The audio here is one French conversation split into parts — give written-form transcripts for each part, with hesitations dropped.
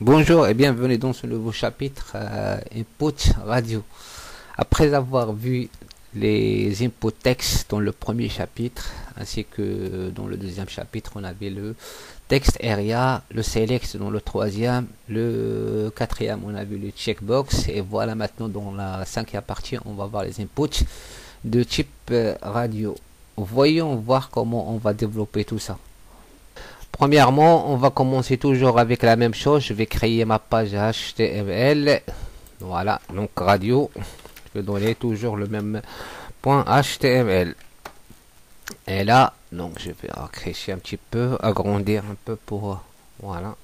Bonjour et bienvenue dans ce nouveau chapitre Input Radio. Après avoir vu les input texte dans le premier chapitre, ainsi que dans le deuxième chapitre, on avait le texte area, le select dans le troisième, le quatrième, on a vu le checkbox, et voilà maintenant dans la cinquième partie, on va voir les inputs de type radio. Voyons voir comment on va développer tout ça. Premièrement, on va commencer toujours avec la même chose. Je vais créer ma page HTML. Voilà, donc radio. Je vais donner toujours le même point HTML. Et là, donc je vais accrocher un petit peu, agrandir un peu pour... Voilà.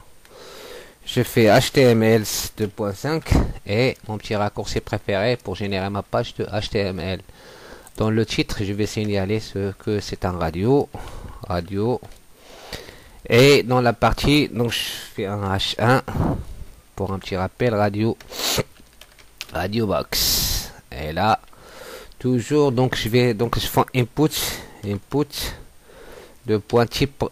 Je fais HTML 2.5 et mon petit raccourci préféré pour générer ma page de HTML. Dans le titre, je vais signaler que c'est un radio. Radio. Et dans la partie, donc je fais un H1 pour un petit rappel radio box. Et là, toujours, donc je fais input de point type.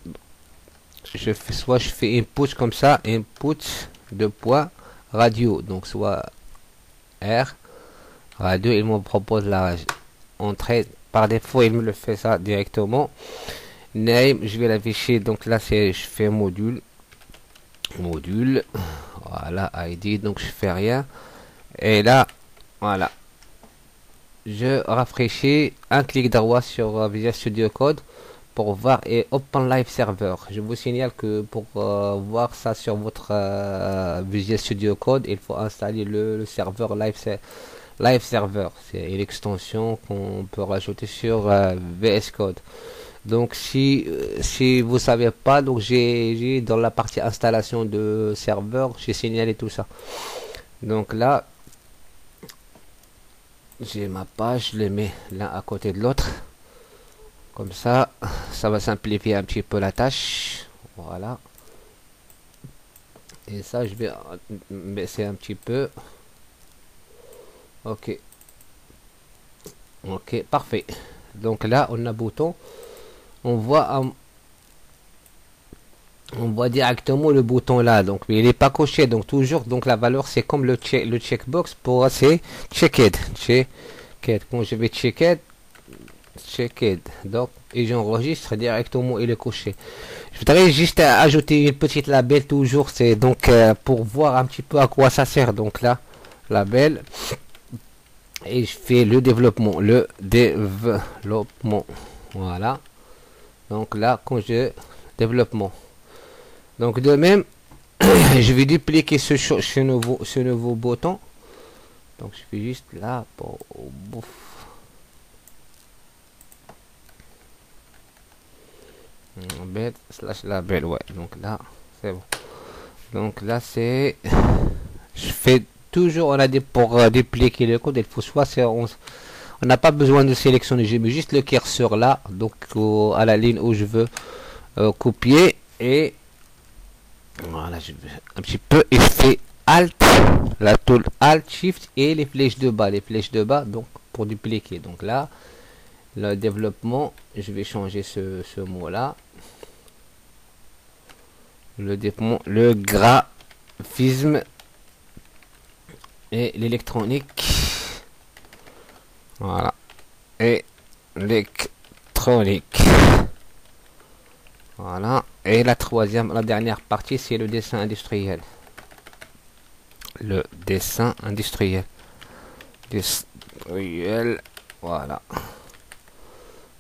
Je fais input comme ça, input de point radio. Donc soit R radio, il me propose la entrée par défaut, il me le fait ça directement. Name, je vais l'afficher, donc là je fais module, voilà, ID, donc je fais rien, et là, voilà, je rafraîchis, un clic droit sur Visual Studio Code pour voir, et Open Live Server. Je vous signale que pour voir ça sur votre Visual Studio Code, il faut installer le serveur Live Server, c'est une extension qu'on peut rajouter sur VS Code. Donc si vous savez pas, donc j'ai dans la partie installation de serveur, j'ai signalé tout ça. Donc là, j'ai ma page, je les mets l'un à côté de l'autre. Comme ça va simplifier un petit peu la tâche. Voilà. Et ça, je vais baisser un petit peu. Ok. Ok, parfait. Donc là, on a bouton. On voit directement le bouton là, donc mais il n'est pas coché, donc toujours, donc la valeur c'est comme le checkbox pour c'est checked. Quand je vais checked, donc et j'enregistre directement, il est coché. Je voudrais juste ajouter une petite label toujours, c'est donc pour voir un petit peu à quoi ça sert. Donc là, label, et je fais le développement, voilà. Donc là, quand je développement. Donc de même, je vais dupliquer ce nouveau bouton. Donc je fais juste là pour label slash label, ouais. Donc là, c'est bon. Donc là, c'est, je fais toujours, on a des pour dupliquer le code, il faut soit c'est on n'a pas besoin de sélectionner, je mets juste le curseur là, donc à la ligne où je veux copier, et voilà, je vais un petit peu, et je fais Alt, la tool Alt, Shift et les flèches de bas, donc pour dupliquer. Donc là, le développement, je vais changer ce mot là, le développement, le graphisme et l'électronique. Voilà. Et l'électronique. Voilà. Et la dernière partie, c'est le dessin industriel. Le dessin industriel. Voilà.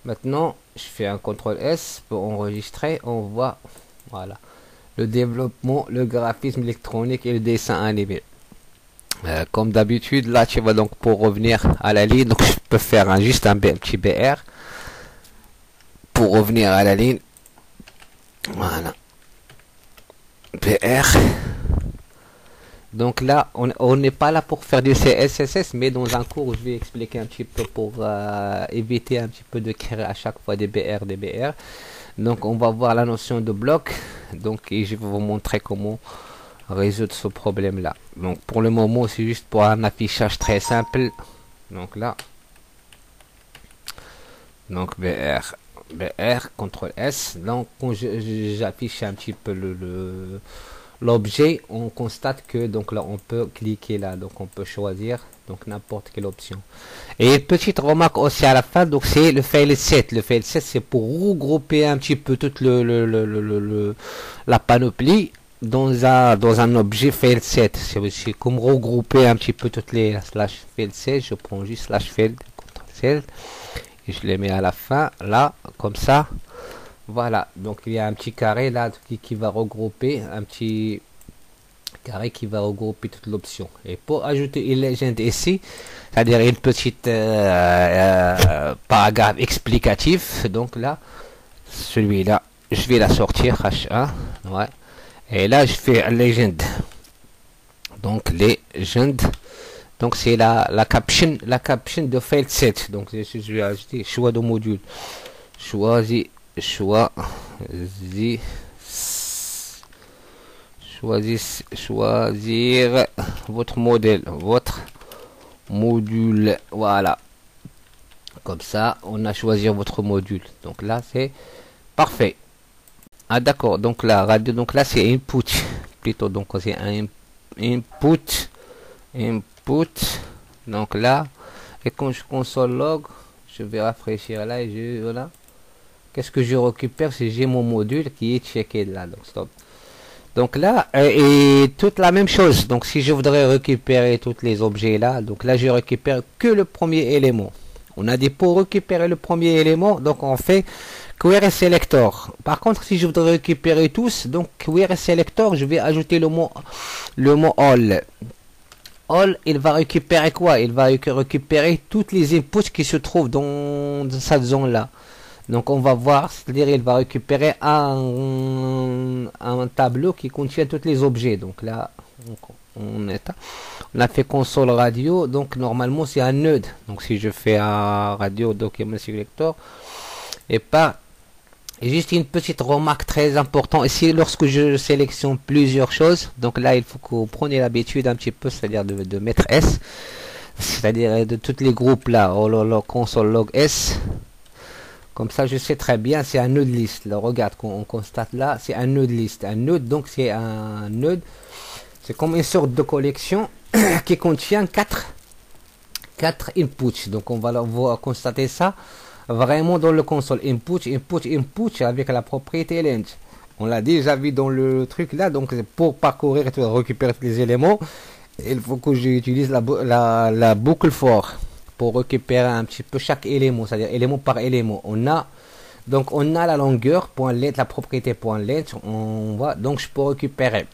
Maintenant, je fais un CTRL S pour enregistrer. On voit, voilà, le développement, le graphisme électronique et le dessin animé. Comme d'habitude, là tu vas donc pour revenir à la ligne, donc je peux faire juste un petit BR pour revenir à la ligne. Voilà, BR. Donc là, on n'est pas là pour faire du CSS, mais dans un cours, je vais expliquer un petit peu pour éviter un petit peu de créer à chaque fois des BR. Donc on va voir la notion de bloc. Donc et je vais vous montrer comment résoudre ce problème là. Donc pour le moment, c'est juste pour un affichage très simple. Donc là, donc BR CTRL S. Donc quand j'affiche un petit peu l'objet, on constate que donc là on peut cliquer là, donc on peut choisir donc n'importe quelle option. Et une petite remarque aussi à la fin, donc c'est le file set. Le file set, c'est pour regrouper un petit peu toute la panoplie dans un objet file set. C'est aussi comme regrouper un petit peu toutes les slash file set. Je prends juste slash file, CTRL, et je les mets à la fin là, comme ça. Voilà, donc il y a un petit carré là qui va regrouper, un petit carré qui va regrouper toute l'option. Et pour ajouter une légende ici, c'est-à-dire une petite paragraphe explicatif, donc là, celui-là, je vais la sortir, H1, ouais. Et là, je fais légende. Donc légende, donc c'est la caption de file set. Donc je vais ajouter choix de module, choisir votre module, voilà, comme ça on a choisi votre module. Donc là c'est parfait. Ah d'accord, donc la radio, donc là c'est input plutôt, donc c'est un input. Donc là, et quand je console log, je vais rafraîchir là et voilà. Qu'est-ce que je récupère? Si j'ai mon module qui est checké là, donc stop. Donc là, et toute la même chose. Donc si je voudrais récupérer tous les objets là, donc là je récupère que le premier élément. On a dit pour récupérer le premier élément, donc on fait query selector. Par contre, si je voudrais récupérer tous, donc query selector, je vais ajouter le mot all. All, il va récupérer quoi? Il va récupérer toutes les inputs qui se trouvent dans cette zone là. Donc on va voir, c'est-à-dire il va récupérer un tableau qui contient tous les objets. Donc là, on a fait console radio, donc normalement c'est un node. Donc si je fais un radio document selector, et pas juste une petite remarque très importante ici, lorsque je sélectionne plusieurs choses, donc là il faut que vous preniez l'habitude un petit peu, c'est-à-dire de mettre S, c'est-à-dire de tous les groupes là, console log S. Comme ça, je sais très bien, c'est un node list. Là, regarde, on constate là, c'est un node list. Un node, donc c'est un node. C'est comme une sorte de collection qui contient 4 inputs. Donc on va constater ça vraiment dans le console. Input avec la propriété length. On l'a déjà vu dans le truc là. Donc pour parcourir et récupérer les éléments, il faut que j'utilise la boucle for. Pour récupérer un petit peu chaque élément, c'est-à-dire élément par élément. On a la longueur point length, la propriété point length. On va donc je peux récupérer.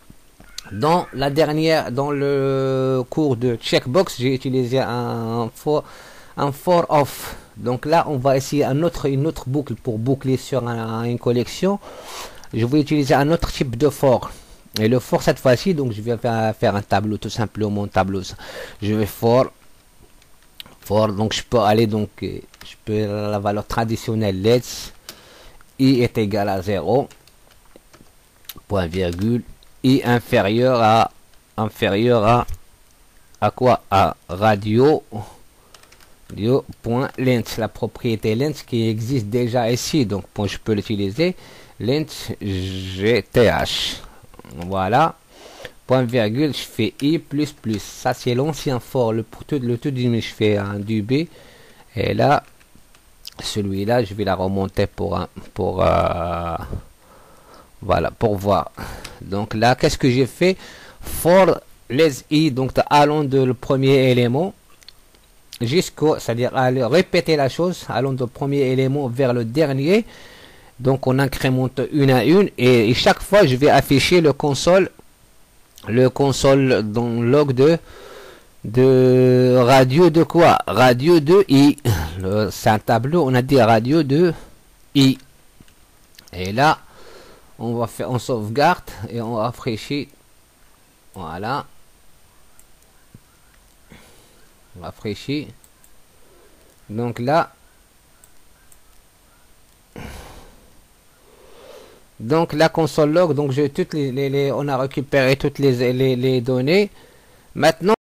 Dans le cours de checkbox, j'ai utilisé un for off. Donc là, on va essayer une autre boucle pour boucler sur une collection. Je vais utiliser un autre type de for. Et le for cette fois-ci, donc je vais faire un tableau, tout simplement un tableau. Je vais donc je peux aller la valeur traditionnelle let's i est égal à 0 point virgule i inférieur à quoi? À radio point length, la propriété length qui existe déjà ici, donc je peux l'utiliser, length gth, voilà. Point virgule, je fais i plus plus. Ça c'est l'ancien for. Le tout je fais un db. Et là, celui-là, je vais la remonter voilà, pour voir. Donc là, qu'est-ce que j'ai fait? For les i, donc allons de le premier élément c'est-à-dire répéter la chose, allons du premier élément vers le dernier. Donc on incrémente une à une et chaque fois je vais afficher le console dans log de radio de quoi? Radio de i. C'est un tableau, on a dit radio de i. Et là, on sauvegarde et on rafraîchit. Voilà. On rafraîchit. Donc là, donc la console log, donc on a récupéré toutes les données. Maintenant